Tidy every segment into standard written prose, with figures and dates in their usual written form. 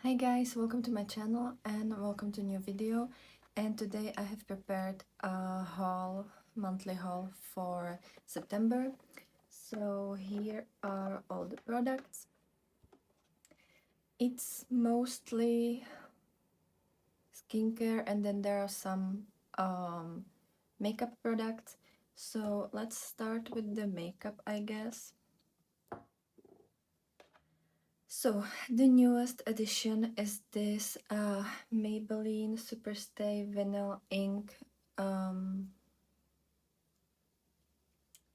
Hi guys, welcome to my channel and welcome to a new video. And today I have prepared a monthly haul for September. So here are all the products. It's mostly skincare and then there are some makeup products. So let's start with the makeup, I guess. So the newest addition is this Maybelline Superstay Vinyl Ink um,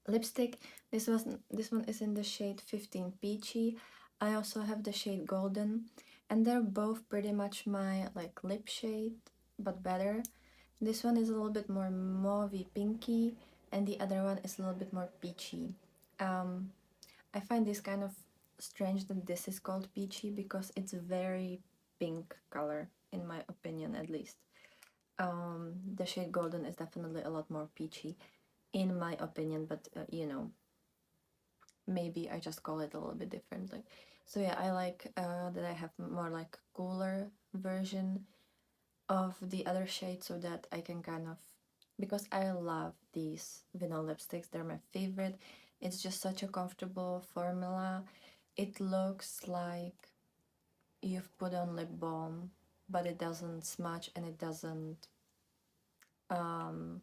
lipstick. This one is in the shade 15 Peachy. I also have the shade Golden, and they're both pretty much my like lip shade, but better. This one is a little bit more mauvey pinky, and the other one is a little bit more peachy. Um, I find this kind of strange that this is called peachy because it's a very pink color, in my opinion at least. The shade Golden is definitely a lot more peachy, in my opinion, but maybe I just call it a little bit differently. So yeah, I like that I have more like cooler version of the other shade so that I can kind of, because I love these vinyl lipsticks, they're my favorite. It's just such a comfortable formula. It looks like you've put on lip balm, but it doesn't smudge and um,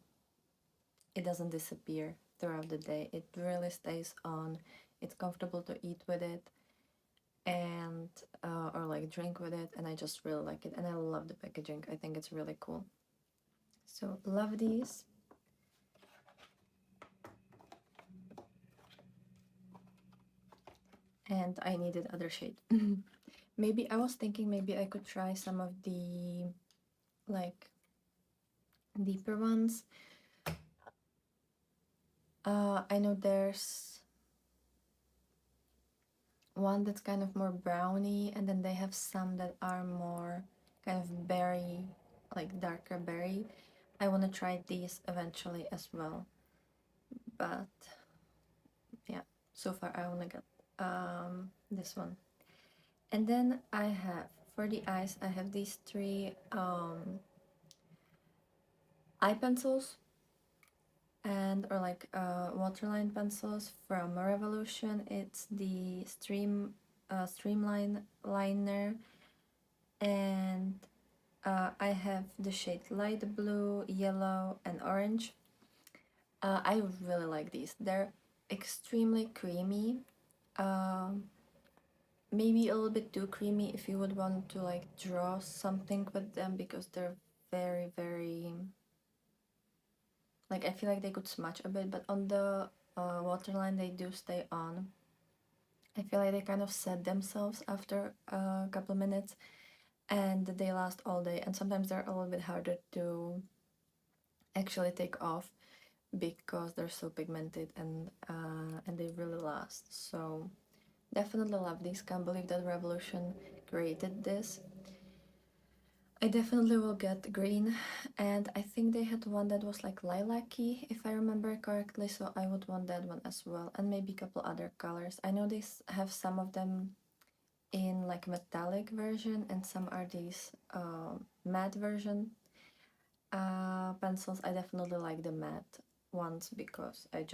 it doesn't disappear throughout the day. It really stays on. It's comfortable to eat with it and or like drink with it, and I just really like it, and I love the packaging. I think it's really cool. So love these. And I needed other shade. Maybe I was thinking maybe I could try some of the like deeper ones. I know there's one that's kind of more browny, and then they have some that are more kind of berry, like darker berry. I want to try these eventually as well, but yeah, so far I only got this one. And then I have, for the eyes, I have these three eye pencils, and or like waterline pencils from Revolution. It's the streamline liner, and I have the shade light blue, yellow, and orange. I really like these. They're extremely creamy. Maybe a little bit too creamy if you would want to like draw something with them, because they're very, very, like I feel like they could smudge a bit, but on the waterline they do stay on. I feel like they kind of set themselves after a couple of minutes, and they last all day, and sometimes they're a little bit harder to actually take off because they're so pigmented, and they really last. So definitely love these. Can't believe that Revolution created this. I definitely will get green, and I think they had one that was like lilac-y, if I remember correctly, so I would want that one as well, and maybe a couple other colors. I know they have some of them in like metallic version, and some are these matte version. Pencils, I definitely like the matte ones because I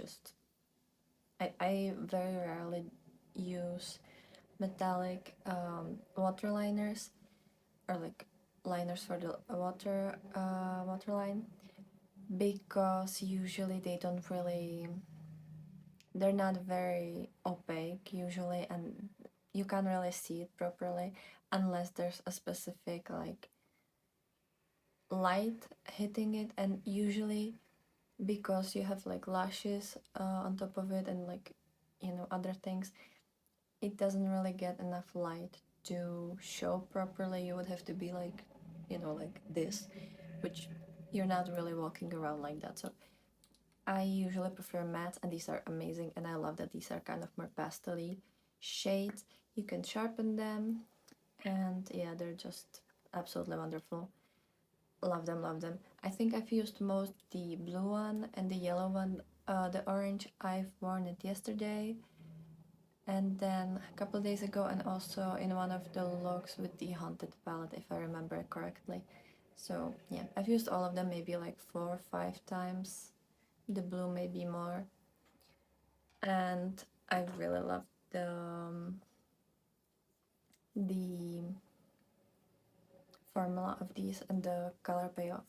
very rarely use metallic waterliners, or like liners for the waterline, because usually they're not very opaque usually, and you can't really see it properly unless there's a specific like light hitting it, and usually because you have like lashes on top of it, and like other things, it doesn't really get enough light to show properly. You would have to be like like this, which you're not really walking around like that. So I usually prefer matte, and these are amazing, and I love that these are kind of more pastel-y shades. You can sharpen them, and yeah, they're just absolutely wonderful. Love them, love them. I think I've used most the blue one and the yellow one. The orange, I've worn it yesterday, And then a couple days ago, and also in one of the looks with the haunted palette, if I remember it correctly. So yeah, I've used all of them maybe like 4 or 5 times. The blue maybe more. And I really love the formula of these and the color payoff.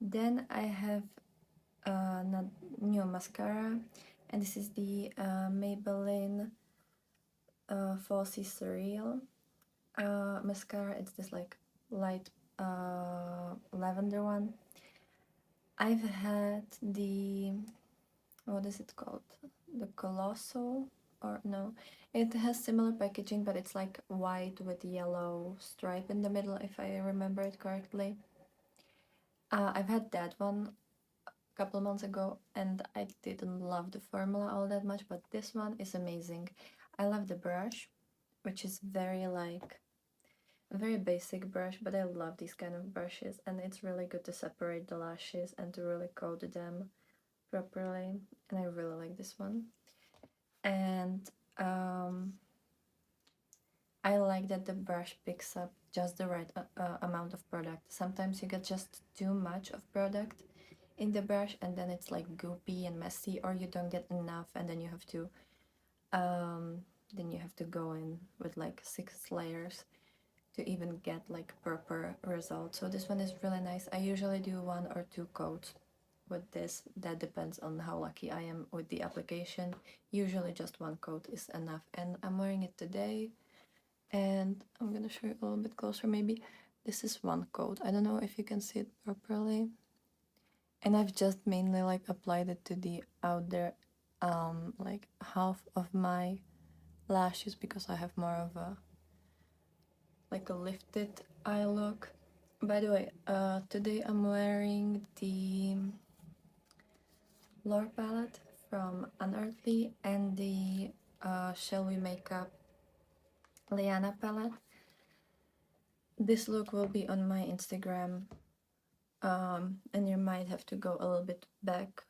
Then I have a new mascara, and this is the Maybelline falsies surreal mascara. It's this like light lavender one. I've had the, what is it called, the colossal, or no, it has similar packaging, but it's like white with yellow stripe in the middle, if I remember it correctly. I've had that one a couple months ago, and I didn't love the formula all that much, but this one is amazing. I love the brush, which is very like a very basic brush, but I love these kind of brushes, and it's really good to separate the lashes and to really coat them properly, and I really like this one. And I like that the brush picks up just the right amount of product. Sometimes you get just too much of product in the brush, and then it's like goopy and messy, or you don't get enough, and then you have to go in with like 6 layers to even get like proper results. So this one is really nice. I usually do 1 or 2 coats with this. That depends on how lucky I am with the application. Usually just 1 coat is enough, and I'm wearing it today, and I'm gonna show you a little bit closer maybe. This is 1 coat. I don't know if you can see it properly, and I've just mainly like applied it to the outer like half of my lashes, because I have more of a like a lifted eye look. By the way, today I'm wearing the Lore palette from Unearthly and the Shall We Makeup Liana palette. This look will be on my Instagram, and you might have to go a little bit back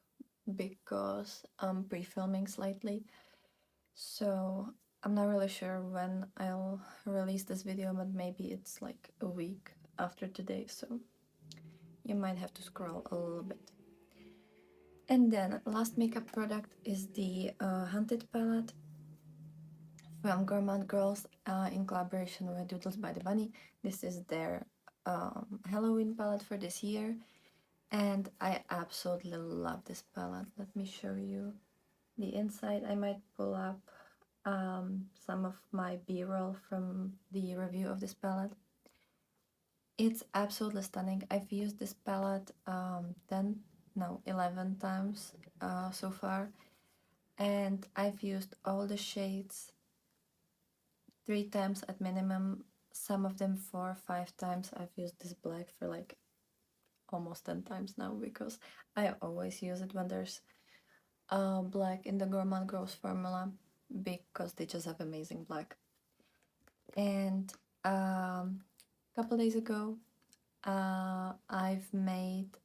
because I'm pre-filming slightly. So I'm not really sure when I'll release this video, but maybe it's like a week after today, so you might have to scroll a little bit. And then last makeup product is the Hunted palette from Gourmande Girls in collaboration with Doodles by the Bunny. This is their Halloween palette for this year, and I absolutely love this palette. Let me show you the inside. I might pull up some of my b-roll from the review of this palette. It's absolutely stunning. I've used this palette 11 times so far, and I've used all the shades 3 times at minimum, some of them 4 or 5 times. I've used this black for like almost 10 times now, because I always use it when there's black in the Gourmande Girls formula, because they just have amazing black. And a couple days ago I've made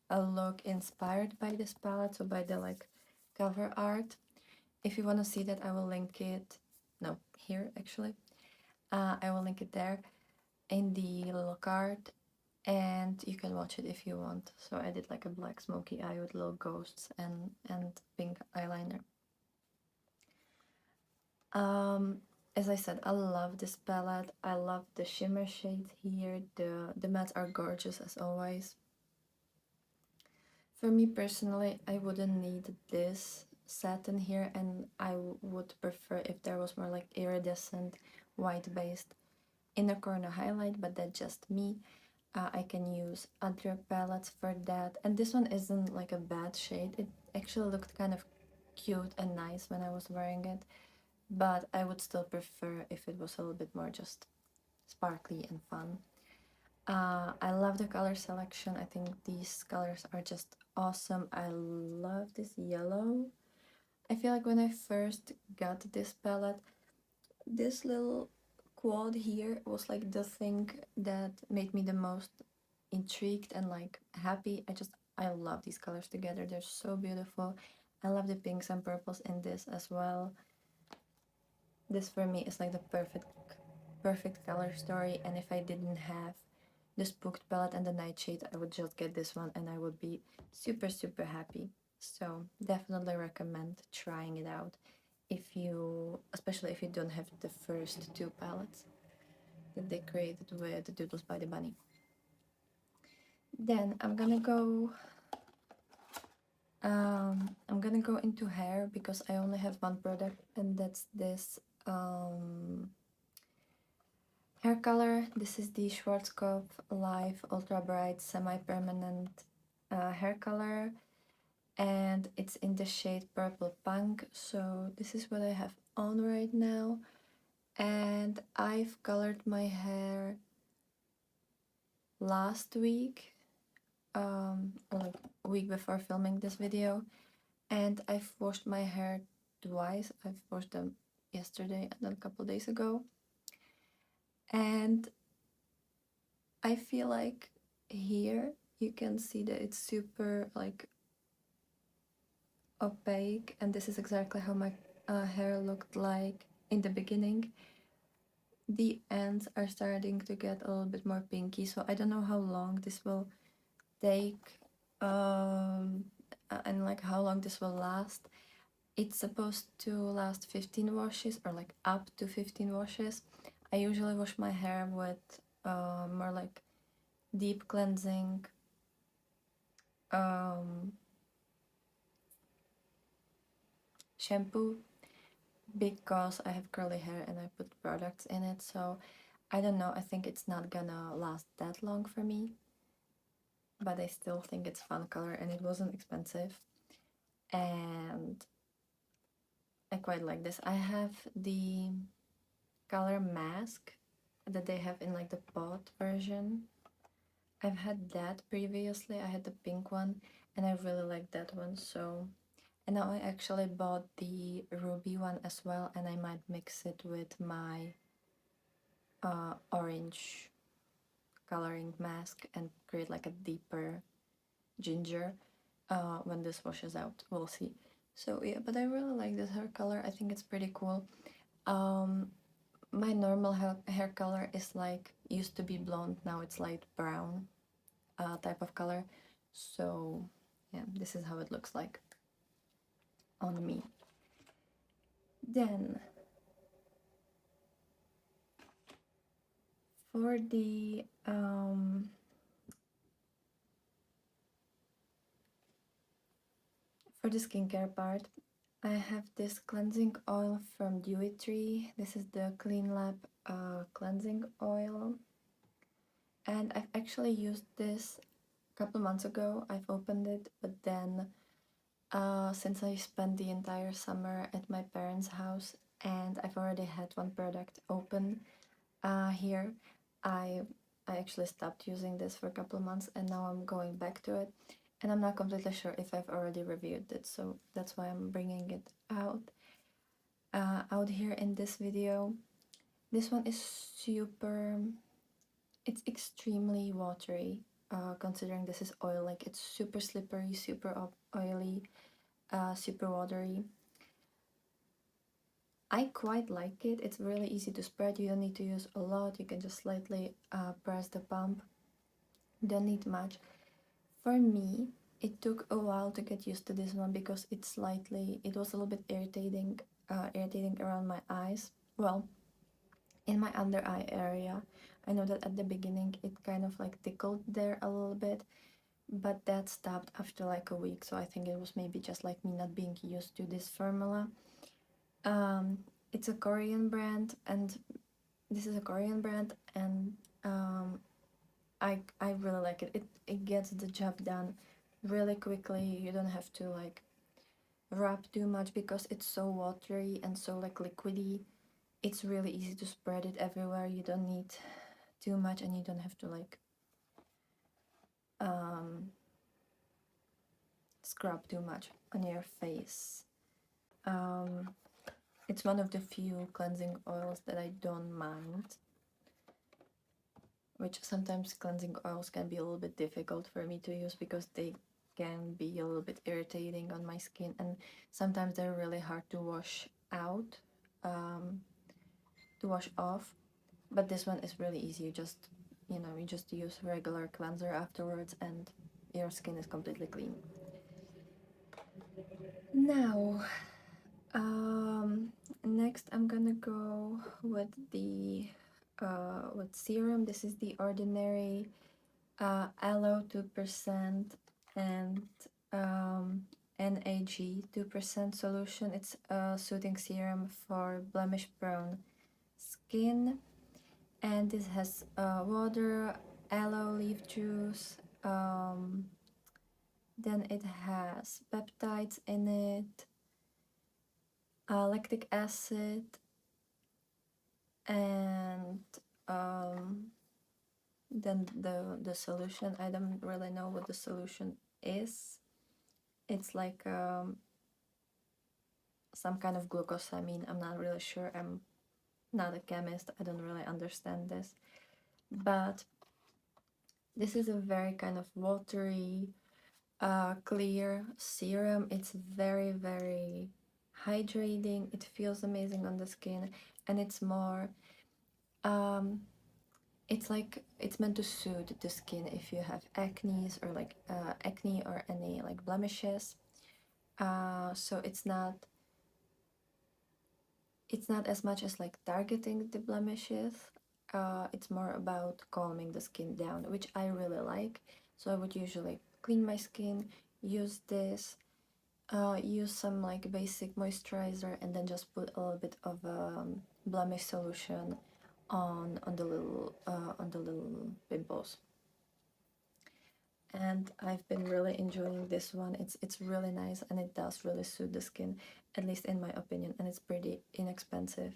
a look inspired by this palette, so by the like cover art. If you want to see that, I will link it, no, here actually. I will link it there in the little card, and you can watch it if you want. So I did like a black smoky eye with little ghosts and pink eyeliner. As I said, I love this palette. I love the shimmer shades here. The mattes are gorgeous as always. For me personally, I wouldn't need this satin here, and I would prefer if there was more like iridescent white based inner corner highlight, but that's just me. I can use other palettes for that, and this one isn't like a bad shade. It actually looked kind of cute and nice when I was wearing it, but I would still prefer if it was a little bit more just sparkly and fun. I love the color selection. I think these colors are just awesome. I love this yellow. I feel like when I first got this palette, this little quad here was like the thing that made me the most intrigued and like happy. I love these colors together. They're so beautiful. I love the pinks and purples in this as well. This for me is like the perfect color story, and if I didn't have the Spooked palette and the Nightshade, I would just get this one and I would be super happy. So definitely recommend trying it out, if you, especially if you don't have the first two palettes that they created with the Doodles by the Bunny. Then I'm gonna go into hair because I only have one product, and that's this hair color. This is the Schwarzkopf Live Ultra Bright Semi-Permanent hair color, and it's in the shade Purple Punk. So this is what I have on right now, and I've colored my hair last week, or like a week before filming this video, and I've washed my hair twice. I've washed them yesterday and then a couple days ago, and I feel like here you can see that it's super like opaque, and this is exactly how my hair looked like in the beginning. The ends are starting to get a little bit more pinky, so I don't know how long this will take and like how long this will last. It's supposed to last 15 washes, or like up to 15 washes. I usually wash my hair with more like deep cleansing shampoo, because I have curly hair and I put products in it, so I don't know, I think it's not gonna last that long for me, but I still think it's fun color and it wasn't expensive, and I quite like this. I have the color Mask that they have in like the pot version. I've had that previously, I had the pink one and I really like that one. So, and now I actually bought the ruby one as well, and I might mix it with my orange coloring mask and create like a deeper ginger when this washes out. We'll see. So yeah, but I really like this hair color. I think it's pretty cool. My normal hair color is like, used to be blonde, now it's light brown type of color. So yeah, this is how it looks like on me. Then for the skincare part, I have this cleansing oil from Dewy Tree. This is the Clean Lab cleansing oil, and I've actually used this a couple months ago. I've opened it, but then since I spent the entire summer at my parents' house and I've already had one product open here, I actually stopped using this for a couple of months, and now I'm going back to it, and I'm not completely sure if I've already reviewed it, so that's why I'm bringing it out here in this video. This one is it's extremely watery, considering this is oil. Like, it's super slippery, super oily, super watery. I quite like it. It's really easy to spread. You don't need to use a lot. You can just slightly press the pump. Don't need much. For me, it took a while to get used to this one because it was a little bit irritating around my eyes. Well, in my under eye area. I know that at the beginning it kind of like tickled there a little bit, but that stopped after like a week, so I think it was maybe just like me not being used to this formula. It's a Korean brand, and this is a Korean brand, and I really like it. It gets the job done really quickly. You don't have to like rub too much because it's so watery and so like liquidy. It's really easy to spread it everywhere. You don't need too much, and you don't have to like scrub too much on your face. It's one of the few cleansing oils that I don't mind, which sometimes cleansing oils can be a little bit difficult for me to use because they can be a little bit irritating on my skin, and sometimes they're really hard to wash out. to wash off, but this one is really easy. You just, you just use regular cleanser afterwards and your skin is completely clean. Now, next I'm gonna go with the with serum. This is the Ordinary Aloe 2% and NAG 2% solution. It's a soothing serum for blemish prone skin, and this has water, aloe leaf juice, then it has peptides in it, lactic acid, and then the solution. I don't really know what the solution is. It's like some kind of glucosamine. I'm not really sure. I'm not a chemist. I don't really understand this, but this is a very kind of watery, clear serum. It's very, very hydrating. It feels amazing on the skin, and it's more it's like it's meant to soothe the skin if you have acne or like acne or any like blemishes. So it's not as much as like targeting the blemishes. It's more about calming the skin down, which I really like. So I would usually clean my skin, use this, use some like basic moisturizer, and then just put a little bit of blemish solution on the little pimples. And I've been really enjoying this one. It's really nice and it does really suit the skin, at least in my opinion, and it's pretty inexpensive.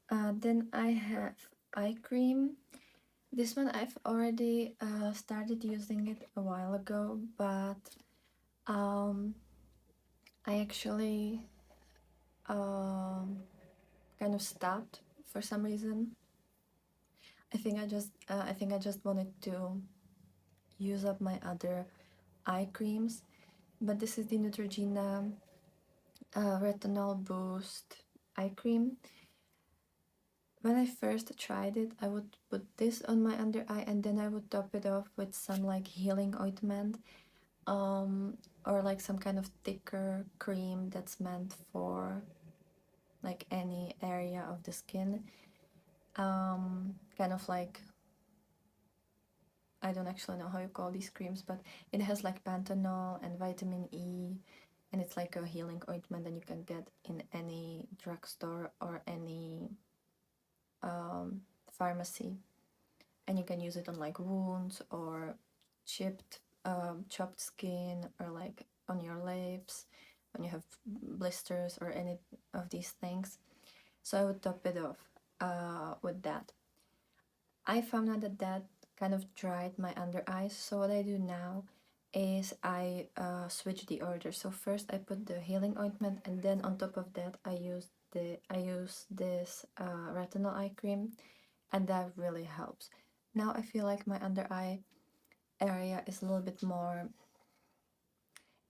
Then I have eye cream. This one I've already started using it a while ago, but I actually kind of stopped for some reason. I think I just wanted to use up my other eye creams, but this is the Neutrogena Retinol Boost eye cream. When I first tried it, I would put this on my under eye and then I would top it off with some like healing ointment, or like some kind of thicker cream that's meant for like any area of the skin. Kind of like, I don't actually know how you call these creams, but it has like panthenol and vitamin E, and it's like a healing ointment that you can get in any drugstore or any pharmacy, and you can use it on like wounds or chopped skin, or like on your lips when you have blisters or any of these things. So I would top it off with that. I found out that that kind of dried my under eyes, so what I do now is I switch the order. So first I put the healing ointment, and then on top of that I use this retinol eye cream, and that really helps. Now I feel like my under eye area is a little bit more.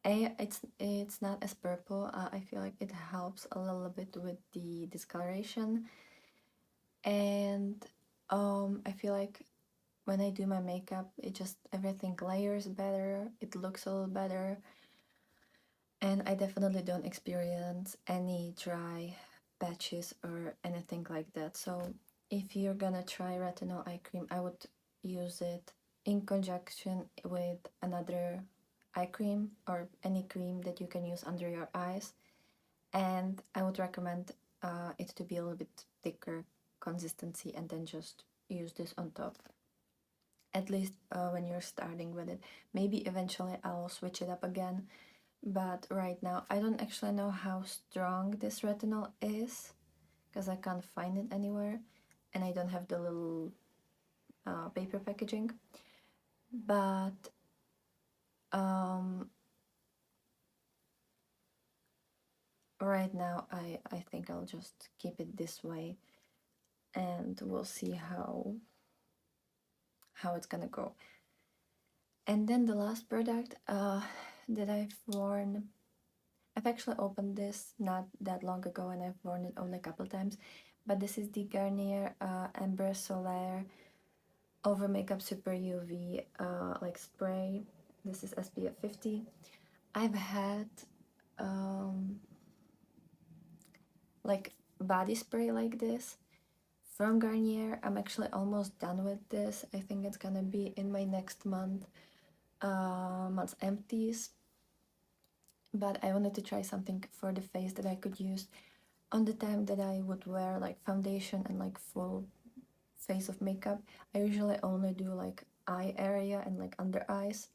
It's not as purple. I feel like it helps a little bit with the discoloration, and I feel like when I do my makeup, it just everything layers better. It looks a little better, and I definitely don't experience any dry patches or anything like that. So if you're gonna try retinol eye cream, I would use it in conjunction with another eye cream or any cream that you can use under your eyes, and I would recommend it to be a little bit thicker consistency, and then just use this on top, at least when you're starting with it. Maybe eventually I'll switch it up again, but right now I don't actually know how strong this retinol is because I can't find it anywhere, and I don't have the little paper packaging. But right now I think I'll just keep it this way, and we'll see how it's gonna go. And then the last product that I've worn, I've actually opened this not that long ago, and I've worn it only a couple times, but this is the Garnier Amber Solaire Over Makeup Super UV like spray. This is SPF 50. I've had like body spray like this from Garnier. I'm actually almost done with this. I think it's gonna be in my next month's empties. But I wanted to try something for the face that I could use on the time that I would wear like foundation and like full face of makeup. I usually only do like eye area and like under eyes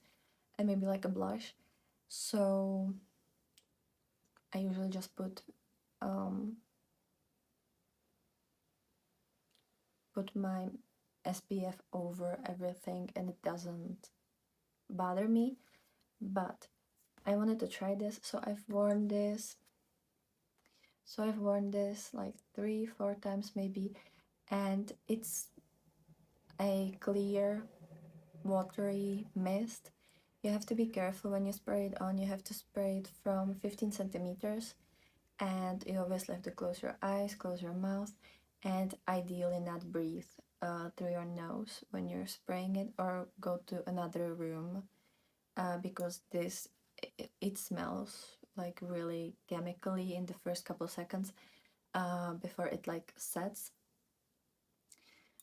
and maybe like a blush. So I usually just put my SPF over everything and it doesn't bother me. But I wanted to try this, so I've worn this. So I've worn this like 3-4 times maybe, and it's a clear watery mist. You have to be careful when you spray it on. You have to spray it from 15 centimeters, and you obviously have to close your eyes, close your mouth, and ideally not breathe through your nose when you're spraying it, or go to another room because it smells like really chemically in the first couple seconds before it like sets,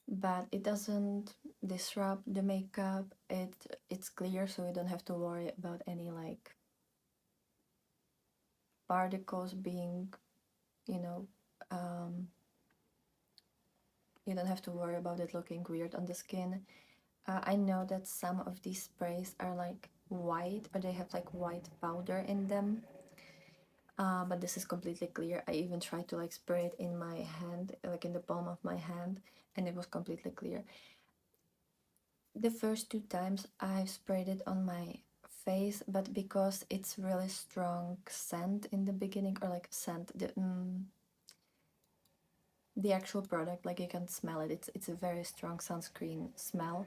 but it doesn't disrupt the makeup. It's clear, so you don't have to worry about any like particles being, you know, you don't have to worry about it looking weird on the skin. I know that some of these sprays are like white, or they have like white powder in them, but this is completely clear. I even tried to like spray it in my hand, like in the palm of my hand, and it was completely clear. The first 2 times I've sprayed it on my face, but because it's really strong scent in the beginning, or like scent, the actual product, like you can smell it, it's a very strong sunscreen smell.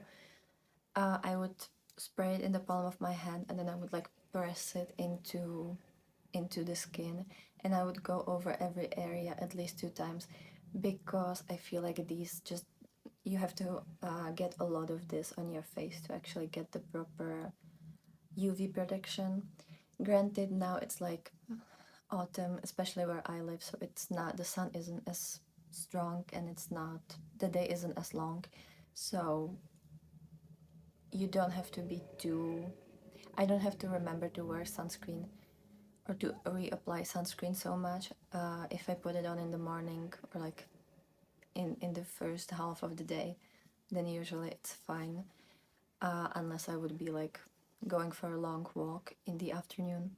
I would spray it in the palm of my hand, and then I would like press it into the skin, and I would go over every area at least 2 times, because I feel like these just, you have to get a lot of this on your face to actually get the proper UV protection. Granted, now it's like autumn, especially where I live, so it's not, the sun isn't as strong, and it's not, the day isn't as long, so you don't have to be too, I don't have to remember to wear sunscreen or to reapply sunscreen so much if I put it on in the morning, or like in the first half of the day, then usually it's fine, unless I would be like going for a long walk in the afternoon.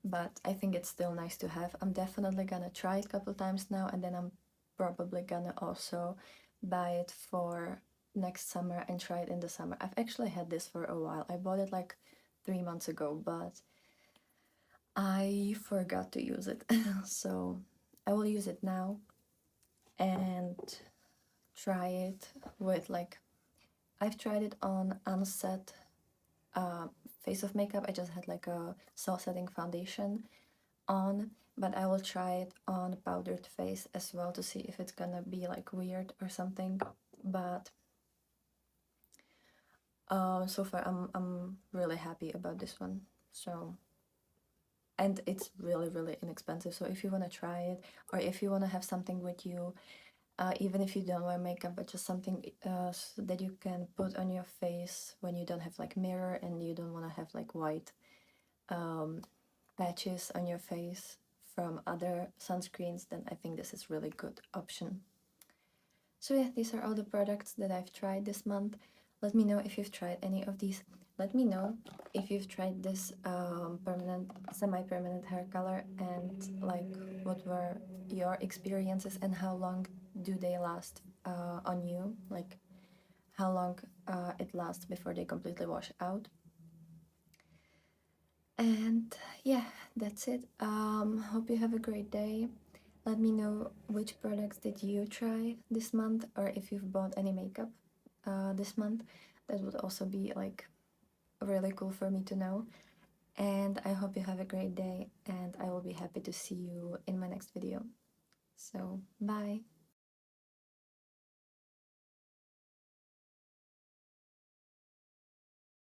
But I think it's still nice to have. I'm definitely gonna try it a couple times now, and then I'm probably gonna also buy it for next summer and try it in the summer. I've actually had this for a while. I bought it like 3 months ago, but I forgot to use it. So I will use it now and try it with like, I've tried it on unset face of makeup. I just had like a soft setting foundation on, but I will try it on powdered face as well to see if it's gonna be like weird or something. But so far I'm really happy about this one. So, and it's really inexpensive, so if you want to try it, or if you want to have something with you, even if you don't wear makeup, but just something that you can put on your face when you don't have like mirror, and you don't want to have like white patches on your face from other sunscreens, then I think this is really good option. So yeah, these are all the products that I've tried this month. Let me know if you've tried any of these. Let me know if you've tried this permanent, semi-permanent hair color, and like what were your experiences, and how long do they last on you, like how long it lasts before they completely wash out. And yeah, that's it. Hope you have a great day. Let me know which products did you try this month, or if you've bought any makeup this month. That would also be like really cool for me to know. And I hope you have a great day, and I will be happy to see you in my next video. So bye.